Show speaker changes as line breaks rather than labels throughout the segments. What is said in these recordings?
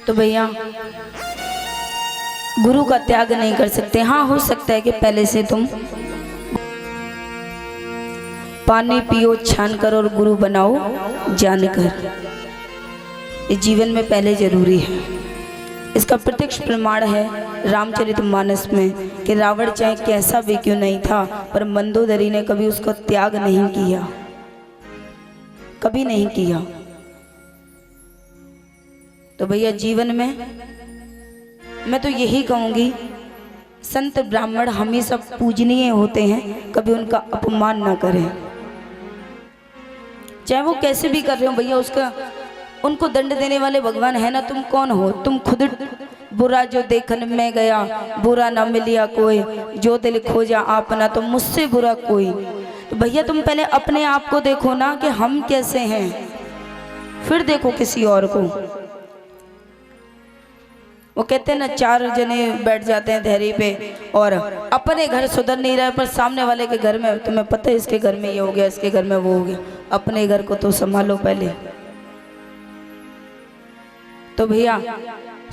तो भैया गुरु का त्याग नहीं कर सकते। हाँ, हो सकता है कि पहले से तुम पानी पियो छान कर और गुरु बनाओ जानकर, ये जीवन में पहले जरूरी है। इसका प्रत्यक्ष प्रमाण है रामचरितमानस में कि रावण चाहे कैसा भी क्यों नहीं था, पर मंदोदरी ने कभी उसका त्याग नहीं किया, कभी नहीं किया। तो भैया जीवन में मैं तो यही कहूंगी, संत ब्राह्मण हमेशा पूजनीय होते हैं, कभी उनका अपमान ना करें। चाहे वो कैसे भी कर रहे हो भैया, उसका उनको दंड देने वाले भगवान है ना। तुम कौन हो? तुम खुद बुरा जो देखन में गया, बुरा ना मिलिया कोई, जो दिल खोजा आपना, तो मुझसे बुरा कोई। तो भैया तुम पहले अपने आप को देखो ना कि हम कैसे हैं, फिर देखो किसी और को। वो कहते हैं ना, चार जने बैठ जाते हैं धैर्य पे और अपने घर सुधर नहीं रहे, पर सामने वाले के घर में तुम्हें पता है इसके घर में ये हो गया, इसके घर में वो हो गया, अपने घर को तो संभालो पहले। तो भैया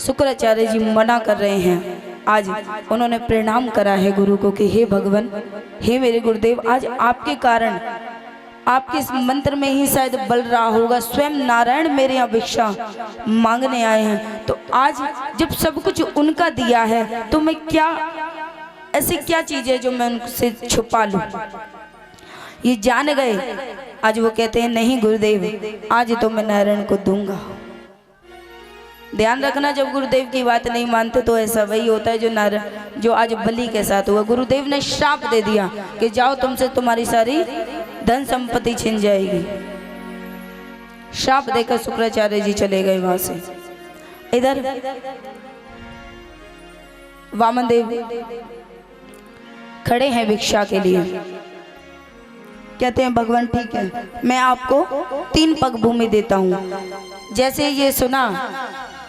शुक्राचार्य जी मना कर रहे हैं। आज उन्होंने प्रणाम करा है गुरु को कि हे भगवान, हे मेरे गुरुदेव, आज आपके कारण, आपके इस मंत्र में ही शायद बल रहा होगा, स्वयं नारायण मेरे यहाँ भिक्षा मांगने आए हैं। तो आज जब सब कुछ उनका दिया है, तो मैं क्या, ऐसी क्या चीज है जो मैं उनसे छुपा लूं? ये जान गए। आज वो कहते हैं नहीं गुरुदेव, आज तो मैं नारायण को दूंगा। ध्यान रखना, जब गुरुदेव की बात नहीं मानते तो ऐसा वही होता है जो नारायण, जो आज बलि के साथ हुआ। गुरुदेव ने श्राप दे दिया कि जाओ, तुमसे तुम्हारी सारी धन संपत्ति छिन जाएगी। श्राप देकर शुक्राचार्य जी चले गए वहां से। इधर वामन देव खड़े हैं भिक्षा के लिए। कहते हैं भगवान ठीक है, मैं आपको 3 पग भूमि देता हूँ। जैसे ये सुना,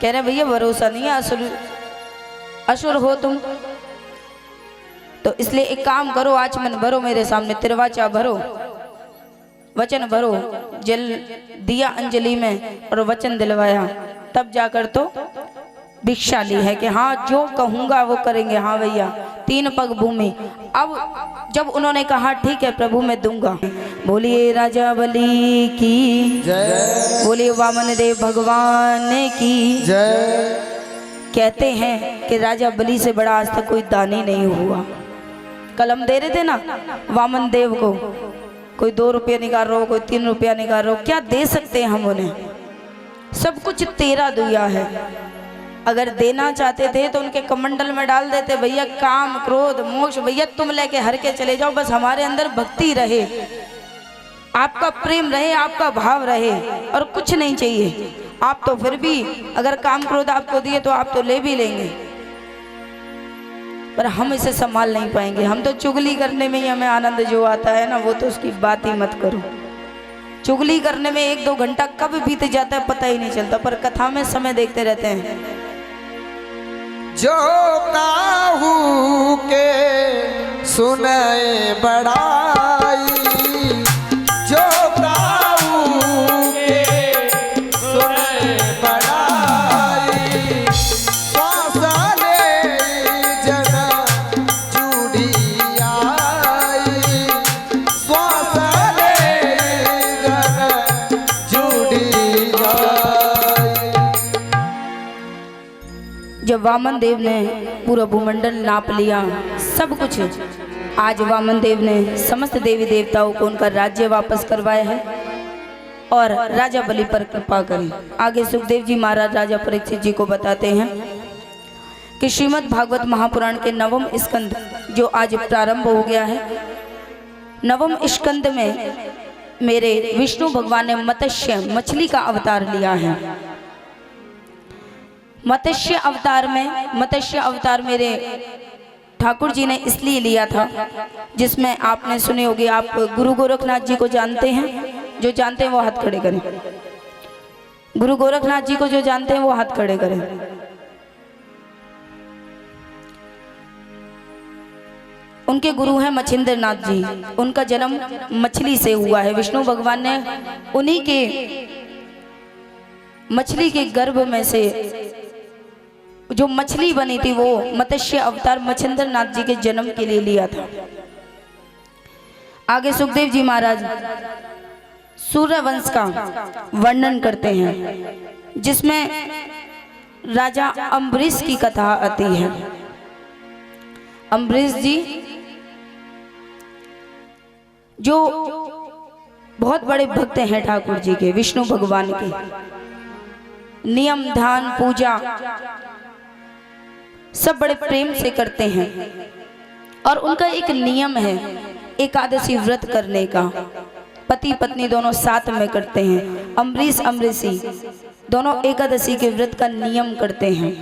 कह रहे भैया भरोसा नहीं है, असुर हो तुम, तो इसलिए एक काम करो, आचमन भरो मेरे सामने, तिरवाचा भरो, वचन भरो। जल दिया अंजलि में और वचन दिलवाया, तब जाकर तो भिक्षा ली है कि हाँ जो कहूँगा वो करेंगे। हाँ भैया 3 पग भूमि। अब जब उन्होंने कहा ठीक है प्रभु मैं दूंगा, बोलिए राजा बलि की जय, बोलिए वामन देव भगवान की जय। कहते हैं कि राजा बलि से बड़ा आज तक कोई दानी नहीं हुआ। कलम दे रहे थे ना वामन देव को, कोई 2 रुपया निकाल रहा हो, कोई 3 रुपया निकाल रहा हो, क्या दे सकते हैं हम उन्हें? सब कुछ तेरा दिया है। अगर देना चाहते थे तो उनके कमंडल में डाल देते, भैया काम क्रोध मोक्ष भैया तुम लेके हर के चले जाओ, बस हमारे अंदर भक्ति रहे, आपका प्रेम रहे, आपका भाव रहे, और कुछ नहीं चाहिए। आप तो फिर भी अगर काम क्रोध आपको दिए तो आप तो ले भी लेंगे, पर हम इसे संभाल नहीं पाएंगे। हम तो चुगली करने में ही हमें आनंद जो आता है ना, वो तो उसकी बात ही मत करो। चुगली करने में 1-2 घंटा कब बीत जाता है पता ही नहीं चलता, पर कथा में समय देखते रहते हैं।
जो काहू के सुनाए बड़ाई, जो काहू के सुनाए बड़ाई, स्वासाले जना जुड़ी आई, स्वासाले जना जुड़ी आई।
जब वामन देव ने पूरा भूमंडल नाप लिया, सब कुछ, आज वामन देव ने समस्त देवी देवताओं को उनका राज्य वापस करवाया है और राजा बलि पर कृपा करी। आगे सुखदेव जी महाराज राजा परीक्षित जी को बताते हैं कि श्रीमद् भागवत महापुराण के 9वें स्कंद जो आज प्रारंभ हो गया है, 9वें स्कंद में मेरे विष्णु भगवान ने मत्स्य मछली का अवतार लिया है। मत्स्य अवतार मेरे ठाकुर जी ने इसलिए लिया था, जिसमें आपने सुने होगी, आप गुरु गोरखनाथ जी को जानते हैं? जो जानते हैं वो हाथ खड़े करें। गुरु गोरखनाथ जी को जो जानते हैं वो हाथ खड़े करें। उनके गुरु हैं मच्छिंद्र नाथ जी। उनका जन्म मछली से हुआ है। विष्णु भगवान ने उन्हीं के मछली के गर्भ में से जो मछली बनी थी वो मत्स्य अवतार मच्छिंद्र नाथ जी के जन्म के लिए लिया था। आगे सुखदेव जी महाराज सूर्यवंश का वर्णन करते हैं, जिसमें राजा अम्बरीश की कथा आती है। अम्बरीश जी जो बहुत बड़े भक्त हैं ठाकुर जी के, विष्णु भगवान के, नियम ध्यान पूजा सब बड़े प्रेम से करते हैं। और उनका एक नियम है एकादशी व्रत करने का। पति पत्नी दोनों साथ में करते हैं। अम्बरीश अम्बरीशी दोनों एकादशी के व्रत का नियम करते हैं।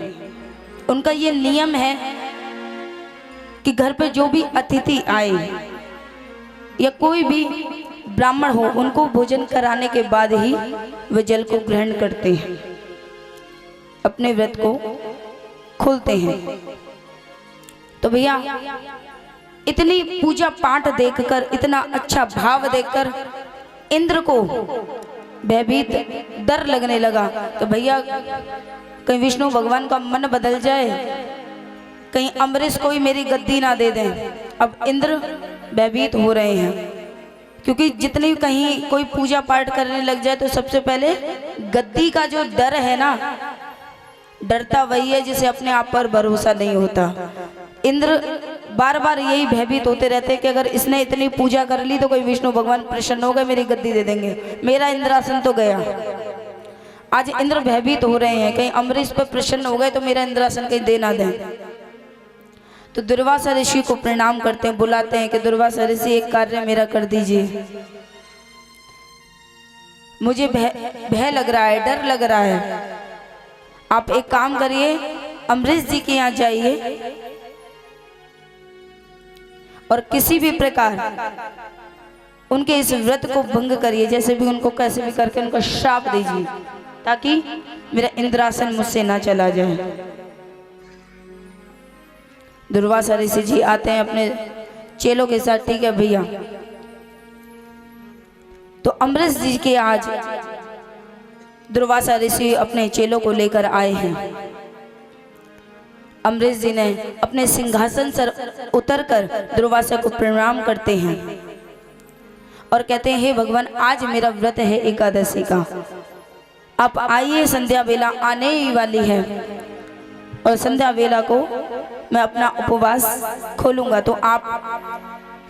उनका ये नियम है कि घर पे जो भी अतिथि आए या कोई भी ब्राह्मण हो, उनको भोजन कराने के बाद ही वे जल को ग्रहण करते हैं, अपने व्रत को खोलते हैं। तो भैया इतनी पूजा पाठ देखकर, इतना अच्छा भाव देखकर इंद्र को भयभीत डर लगने लगा। तो भैया कहीं विष्णु भगवान का मन बदल जाए, कहीं अम्बरीश को ही मेरी गद्दी ना दे दें। अब इंद्र भयभीत हो रहे हैं, क्योंकि जितनी कहीं कोई पूजा पाठ करने लग जाए तो सबसे पहले गद्दी का जो डर है ना, डरता वही है जिसे अपने आप पर भरोसा नहीं होता। इंद्र बार बार यही भयभीत होते रहते हैं कि अगर इसने इतनी पूजा कर ली तो कोई विष्णु भगवान प्रसन्न हो गए, मेरी गद्दी दे देंगे, मेरा इंद्रासन तो गया। आज इंद्र भयभीत हो रहे हैं, कहीं अम्बरीश पर प्रसन्न हो गए तो मेरा इंद्रासन कहीं दे ना दें। तो दुर्वासा ऋषि को प्रणाम करते हैं, बुलाते हैं कि दुर्वासा ऋषि एक कार्य मेरा कर दीजिए, मुझे भय लग रहा है, डर लग रहा है। आप एक काम करिए, अम्बरीश जी के यहाँ जाइए और किसी भी प्रकार उनके इस व्रत को भंग करिए, जैसे भी उनको कैसे भी करके उनको श्राप दीजिए, ताकि मेरा इंद्रासन मुझसे ना चला जाए। दुर्वासा ऋषि जी आते हैं अपने चेलों के साथ। ठीक है भैया, तो अम्बरीश जी के आज दुर्वासा ऋषि अपने चेलों को लेकर आए हैं। अम्बरीश जी ने अपने सिंहासन से उतरकर दुर्वासा को प्रणाम करते हैं और कहते हैं, हे भगवान, आज मेरा व्रत है एकादशी का, आप आइए, संध्या वेला आने ही वाली है और संध्या वेला को मैं अपना उपवास खोलूंगा, तो आप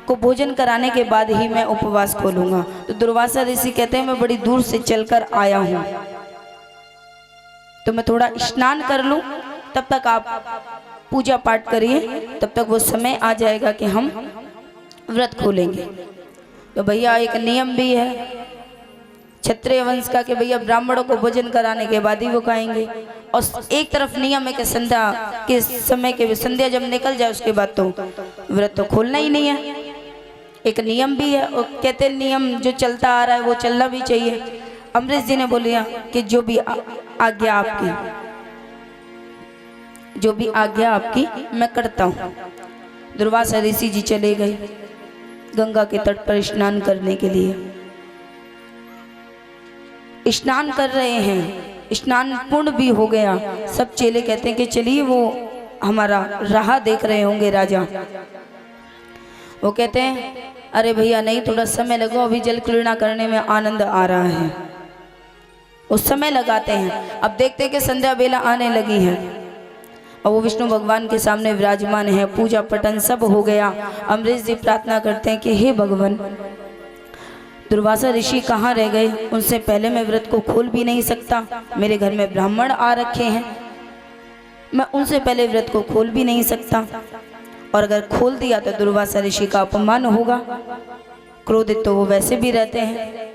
को भोजन कराने के बाद ही मैं उपवास खोलूंगा। तो दुर्वासा ऋषि कहते हैं, मैं बड़ी दूर से चलकर आया हूं, तो मैं थोड़ा स्नान कर लूं, तब तक आप पूजा पाठ करिए, तब तक वो समय आ जाएगा कि हम व्रत खोलेंगे। तो भैया एक नियम भी है क्षत्रिय वंश का कि भैया ब्राह्मणों को भोजन कराने के बाद ही वो खाएंगे, और एक तरफ नियम है कि संध्या के समय के संध्या जब निकल जाए उसके बाद तो व्रत तो खोलना ही नहीं है। एक नियम भी है, और कहते हैं नियम जो चलता आ रहा है वो चलना भी चाहिए। अम्बरीश जी ने बोलिया कि जो भी आज्ञा आपकी, जो भी आज्ञा आपकी मैं करता हूँ। दुर्वासा ऋषि जी चले गए गंगा के तट पर स्नान करने के लिए। स्नान कर रहे हैं, स्नान पूर्ण भी हो गया। सब चेले कहते हैं कि चलिए, वो हमारा राह देख रहे होंगे राजा। वो कहते हैं, अरे भैया नहीं, थोड़ा समय लगो, अभी जल क्रीड़ा करने में आनंद आ रहा है। उस समय लगाते हैं। अब देखते हैं कि संध्या बेला आने लगी है और वो विष्णु भगवान के सामने विराजमान है, पूजा पठन सब हो गया। अम्बरीश जी प्रार्थना करते हैं कि हे भगवान, दुर्वासा ऋषि कहाँ रह गए? उनसे पहले मैं व्रत को खोल भी नहीं सकता, मेरे घर में ब्राह्मण आ रखे हैं, मैं उनसे पहले व्रत को खोल भी नहीं सकता, और अगर खोल दिया तो दुर्वासा ऋषि का अपमान होगा। क्रोधित तो वो वैसे भी रहते हैं।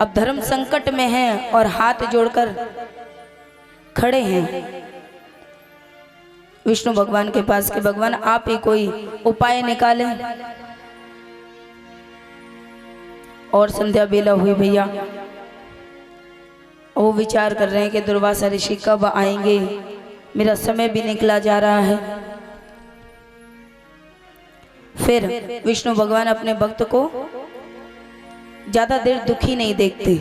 अब धर्म संकट में है और हाथ जोड़कर खड़े हैं विष्णु भगवान के पास कि भगवान आप ही कोई उपाय निकालें। और संध्या बेला हुई भैया, वो विचार कर रहे हैं कि दुर्वासा ऋषि कब आएंगे, मेरा समय भी निकला जा रहा है। फिर विष्णु भगवान अपने भक्त को ज्यादा देर दुखी नहीं देखते,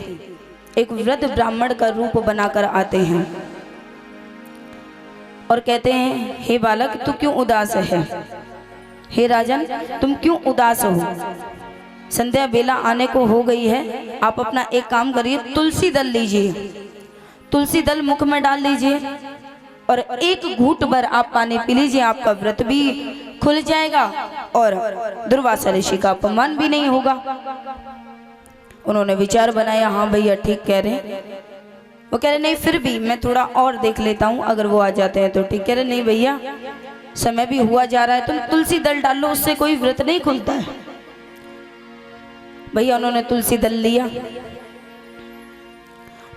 एक वृद्ध ब्राह्मण का रूप बनाकर आते हैं और कहते हैं, हे बालक तू क्यों उदास है, हे राजन तुम क्यों उदास हो, संध्या बेला आने को हो गई है, आप अपना एक काम करिए, तुलसी दल लीजिए, तुलसी दल मुख में डाल लीजिए और एक घूंट भर आप पानी पी लीजिए, आपका व्रत भी खुल जाएगा और दुर्वासा ऋषि का अपमान भी नहीं होगा। उन्होंने विचार बनाया, हाँ भैया ठीक कह रहे हैं। वो कह रहे नहीं फिर भी मैं थोड़ा और देख लेता हूँ, अगर वो आ जाते हैं तो ठीक। कह रहे नहीं भैया समय भी हुआ जा रहा है, तुम तुलसी दल डाल लो, उससे कोई व्रत नहीं खुलता है। भैया उन्होंने तुलसी दल लिया,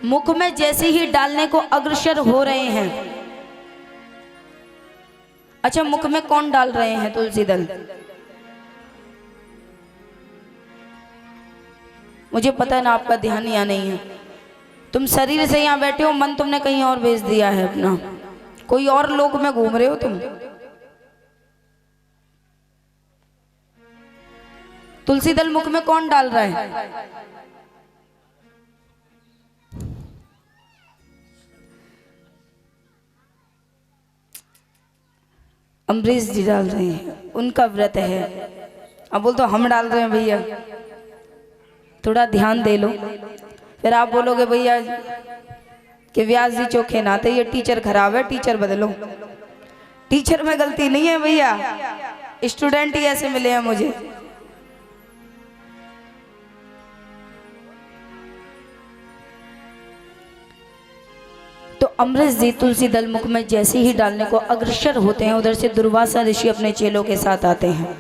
मुख में जैसे ही डालने को अग्रसर हो रहे हैं। अच्छा मुख में कौन डाल रहे हैं तुलसी दल? मुझे पता है ना आपका ध्यान यहाँ नहीं है, तुम शरीर से यहाँ बैठे हो, मन तुमने कहीं और भेज दिया है अपना, कोई और लोक में घूम रहे हो तुम। तुलसी दल मुख में कौन डाल रहा है? अम्बरीश जी डाल रहे हैं, उनका व्रत है। अब बोल तो हम डाल रहे हैं भैया, थोड़ा ध्यान दे लो। फिर आप बोलोगे भैया कि व्यास जी चोखे नाते, ये टीचर खराब है, टीचर बदलो। टीचर में गलती नहीं है भैया, स्टूडेंट ही ऐसे मिले हैं मुझे। तो अमरीश जी तुलसी दल मुख में जैसे ही डालने को अग्रसर होते हैं, उधर से दुर्वासा ऋषि अपने चेलों के साथ आते हैं।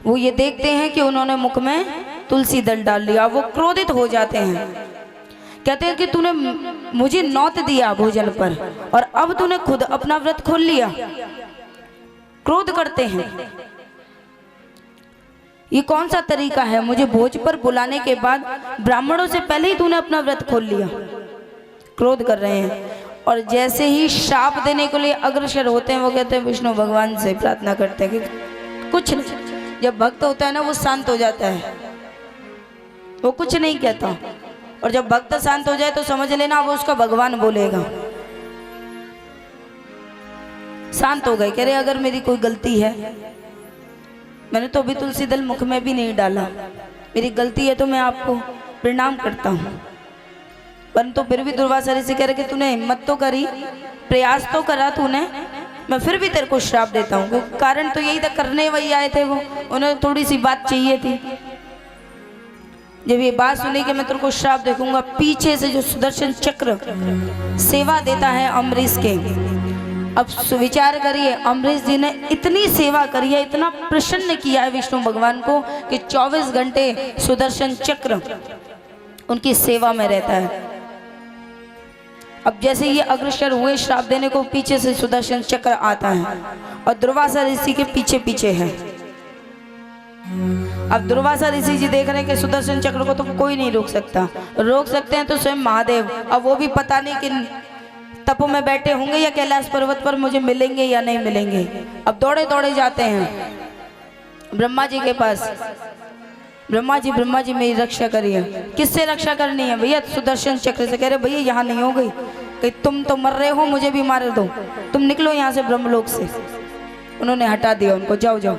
वो ये देखते हैं कि उन्होंने मुख में तुलसी दल डाल लिया, वो क्रोधित हो जाते हैं, कहते हैं कि तूने मुझे नौत दिया भोजन पर और अब तूने खुद अपना व्रत खोल लिया। क्रोध करते हैं, ये कौन सा तरीका है, मुझे भोज पर बुलाने के बाद ब्राह्मणों से पहले ही तूने अपना व्रत खोल लिया। क्रोध कर रहे हैं और जैसे ही श्राप देने के लिए अग्रसर होते हैं, वो कहते हैं विष्णु भगवान से प्रार्थना करते हैं कि कुछ नहीं। जब भक्त होता है ना वो शांत हो जाता है, वो कुछ नहीं कहता, और जब भक्त शांत हो जाए तो समझ लेना वो उसका भगवान बोलेगा। शांत हो गए, कह रहे अगर मेरी कोई गलती है, मैंने तो अभी तुलसी दल मुख में भी नहीं डाला, मेरी गलती है तो मैं आपको प्रणाम करता हूँ। परंतु फिर भी दुर्वासा ऋषि कह रहे कि तूने हिम्मत तो करी, प्रयास तो करा तूने, मैं फिर भी तेरे को श्राप देता हूँ। कारण तो यही था, करने वही आए थे वो, उन्हें थोड़ी सी बात चाहिए थी। जब ये बात सुनी कि मैं तेरे को श्राप देखूंगा, पीछे से जो सुदर्शन चक्र सेवा देता है अम्बरीश के, अब विचार करिए अम्बरीश जी ने इतनी सेवा करी है, इतना प्रसन्न किया है विष्णु भगवान को कि 24 घंटे सुदर्शन चक्र उनकी सेवा में रहता है। अब जैसे ये अग्रसर हुए श्राप देने को, पीछे से सुदर्शन चक्र आता है और दुर्वासा ऋषि के पीछे पीछे है। अब दुर्वासा ऋषि जी देख रहे हैं कि सुदर्शन चक्र को तो कोई नहीं रोक सकता, रोक सकते हैं तो स्वयं महादेव। अब वो भी पता नहीं कि तप में बैठे होंगे या कैलाश पर्वत पर मुझे मिलेंगे या नहीं मिलेंगे। अब दौड़े दौड़े जाते हैं ब्रह्मा जी के पास, ब्रह्मा जी मेरी रक्षा करिए। किससे रक्षा करनी है भैया? सुदर्शन चक्र से। कह रहे भैया यहाँ नहीं हो गई, कि तुम तो मर रहे हो, मुझे भी मार दो, तुम निकलो यहाँ से ब्रह्मलोक से। उन्होंने हटा दिया उनको, जाओ जाओ।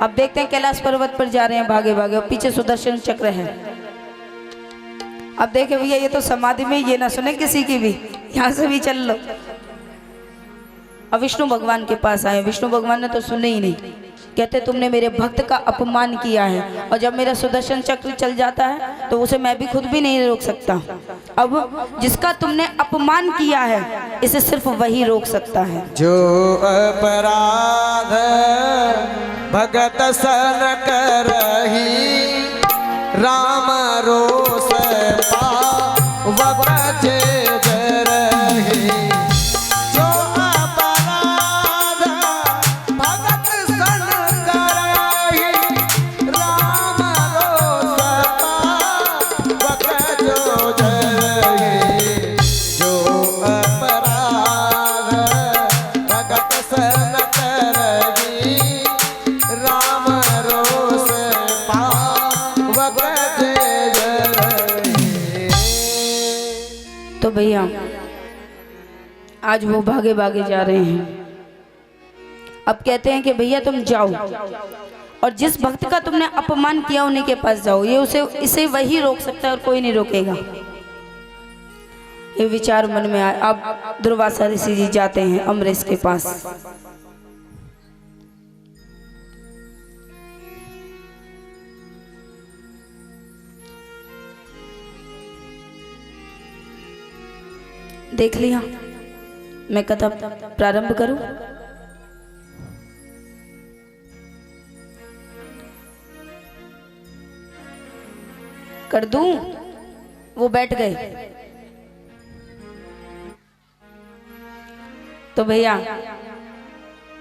अब देखते हैं कैलाश पर्वत पर जा रहे हैं भागे भागे, और पीछे सुदर्शन चक्र है। अब देखे भैया ये तो समाधि में, ये ना सुने किसी की भी, यहाँ से भी चल लो। अब विष्णु भगवान के पास आए, विष्णु भगवान ने तो सुने ही नहीं, कहते तुमने मेरे भक्त का अपमान किया है, और जब मेरा सुदर्शन चक्र चल जाता है तो उसे मैं भी खुद भी नहीं रोक सकता। अब जिसका तुमने अपमान किया है इसे सिर्फ वही रोक सकता है।
जो अपराध भगत सन करही, राम रोष पावक छेद रही।
तो भैया आज वो भागे भागे जा रहे हैं। अब कहते हैं कि भैया तुम जाओ और जिस भक्त का तुमने अपमान किया उन्हीं के पास जाओ, ये इसे वही रोक सकता है और कोई नहीं रोकेगा। ये विचार मन में आया। अब दुर्वासा ऋषि जी जाते हैं अम्बरीश के पास। देख लिया, मैं कथा प्रारंभ करूं? कर दूं? वो बैठ गए। तो भैया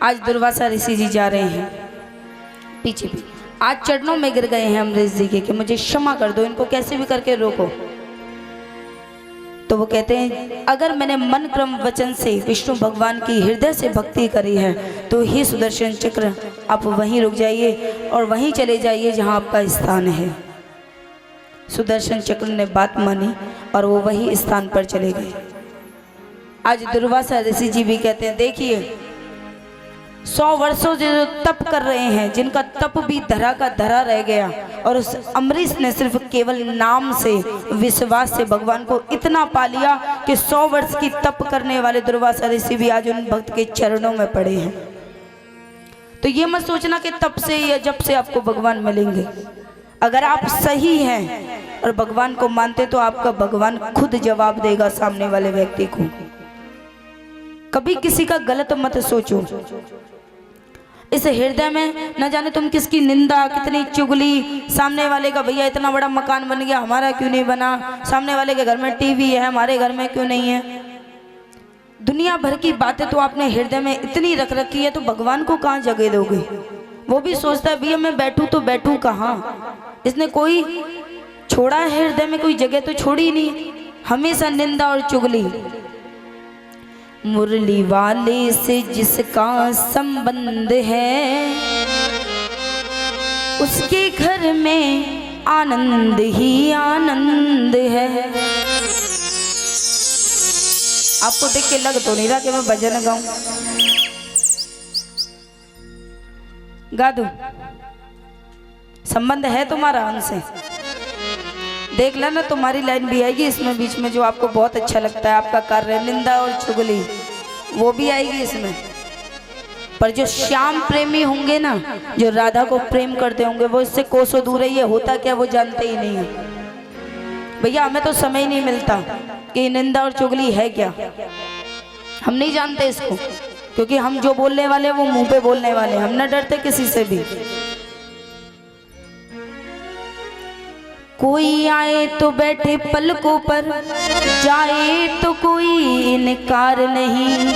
आज दुर्वासा ऋषि जी जा रहे हैं पीछे भी, आज चरणों में गिर गए हैं अम्बरीश जी के कि मुझे क्षमा कर दो, इनको कैसे भी करके रोको। तो वो कहते हैं अगर मैंने मन क्रम वचन से विष्णु भगवान की हृदय से भक्ति करी है तो ही सुदर्शन चक्र आप वहीं रुक जाइए और वहीं चले जाइए जहां आपका स्थान है। सुदर्शन चक्र ने बात मानी और वो वही स्थान पर चले गए। आज दुर्वासा ऋषि जी भी कहते हैं देखिए 100 वर्षों से जो तप कर रहे हैं, जिनका तप भी धरा का धरा रह गया, और उस अम्बरीश ने सिर्फ केवल नाम से विश्वास से भगवान को इतना पा लिया कि 100 वर्ष की तप करने वाले दुर्वासा ऋषि भी आज उन भक्त के चरणों में पड़े हैं। तो ये मत सोचना कि तप से या जप से आपको भगवान मिलेंगे। अगर आप सही हैं और भगवान को मानते तो आपका भगवान खुद जवाब देगा सामने वाले व्यक्ति को। कभी किसी का गलत मत सोचो। इस हृदय में न जाने तुम किसकी निंदा, कितनी चुगली, सामने वाले का भैया इतना बड़ा मकान बन गया हमारा क्यों नहीं बना, सामने वाले के घर में टीवी है हमारे घर में क्यों नहीं है। दुनिया भर की बातें तो आपने हृदय में इतनी रख रखी है, तो भगवान को कहाँ जगह दोगे। वो भी सोचता है भैया मैं बैठूं तो बैठूं कहाँ। इसने कोई छोड़ा है हृदय में, कोई जगह तो छोड़ी नहीं, हमेशा निंदा और चुगली। मुरली वाले से जिसका संबंध है उसके घर में आनंद ही आनंद है। आपको देख के लग तो नहीं रहा कि मैं भजन गाऊं? गा दूं? संबंध है तुम्हारा उनसे, देख लेना तुम्हारी लाइन भी आएगी इसमें बीच में, जो आपको बहुत अच्छा लगता है आपका कार्य निंदा और चुगली, वो भी आएगी इसमें। पर जो श्याम प्रेमी होंगे ना, जो राधा को प्रेम करते होंगे, वो इससे कोसों दूर है। ये होता क्या वो जानते ही नहीं है। भैया हमें तो समय ही नहीं मिलता कि निंदा और चुगली है क्या, हम नहीं जानते इसको, क्योंकि हम जो बोलने वाले वो मुंह पे बोलने वाले, हम न डरते किसी से भी। कोई आए तो बैठे पलकों पर, जाए तो कोई इनकार नहीं।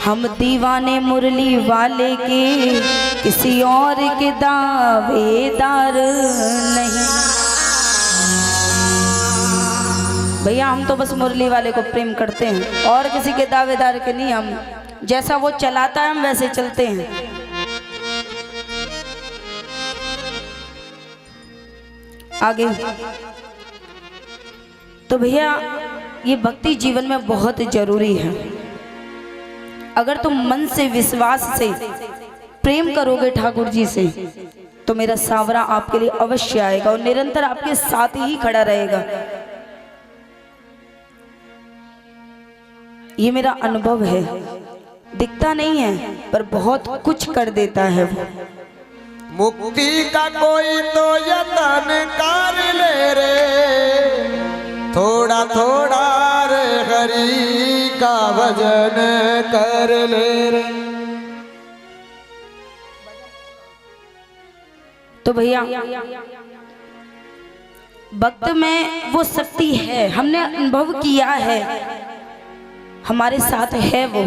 हम दीवाने मुरली वाले के, किसी और के दावेदार नहीं। भैया हम तो बस मुरली वाले को प्रेम करते हैं और किसी के दावेदार के नहीं। हम जैसा वो चलाता है हम वैसे चलते हैं। आगे तो भैया ये भक्ति जीवन में बहुत जरूरी है। अगर तुम मन से विश्वास से प्रेम करोगे ठाकुर जी से, तो मेरा सांवरा आपके लिए अवश्य आएगा और निरंतर आपके साथ ही खड़ा रहेगा। ये मेरा अनुभव है, दिखता नहीं है पर बहुत कुछ कर देता है वो।
मुक्ति का कोई तो यतन कर ले रे, थोड़ा थोड़ा रे हरि का भजन कर ले रे।
तो भैया भक्त में वो शक्ति है, हमने अनुभव किया है, हमारे साथ है वो।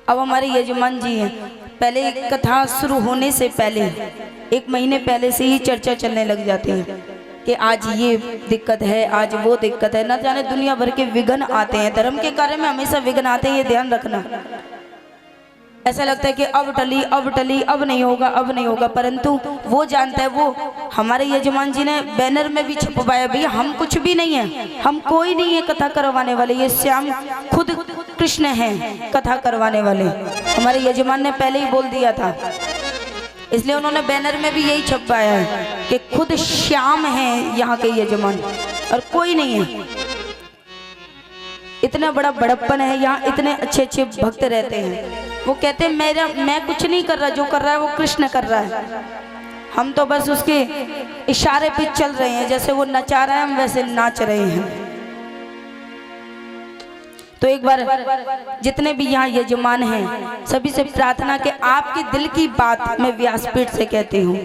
अब हमारे यजमान जी हैं, पहले कथा शुरू होने से पहले 1 महीने पहले से ही चर्चा चलने लग जाती है कि आज ये दिक्कत है, आज वो दिक्कत है। न जाने दुनिया भर के विघ्न आते हैं, धर्म के कार्य में हमेशा विघ्न आते हैं, ये ध्यान रखना। ऐसा लगता है कि अब टली अब टली, अब नहीं होगा अब नहीं होगा, परंतु वो जानता है, वो हमारे यजमान जी ने बैनर में भी छपवाया, भैया हम कुछ भी नहीं है, हम कोई नहीं है कथा करवाने वाले, ये श्याम खुद कृष्ण हैं कथा करवाने वाले। हमारे यजमान ने पहले ही बोल दिया था, इसलिए उन्होंने बैनर में भी यही छपवाया है कि खुद श्याम हैं यहाँ के यजमान और कोई नहीं है। इतना बड़ा बड़प्पन है यहाँ, इतने अच्छे अच्छे भक्त रहते हैं। वो कहते हैं मैं कुछ नहीं कर रहा, जो कर रहा है वो कृष्ण कर रहा है, हम तो बस उसके इशारे पे चल रहे हैं, जैसे वो नचा रहा है हम वैसे नाच रहे हैं। तो एक बार जितने भी यहाँ यजमान हैं सभी से प्रार्थना कि आपके दिल की बात मैं व्यासपीठ से कहती हूँ।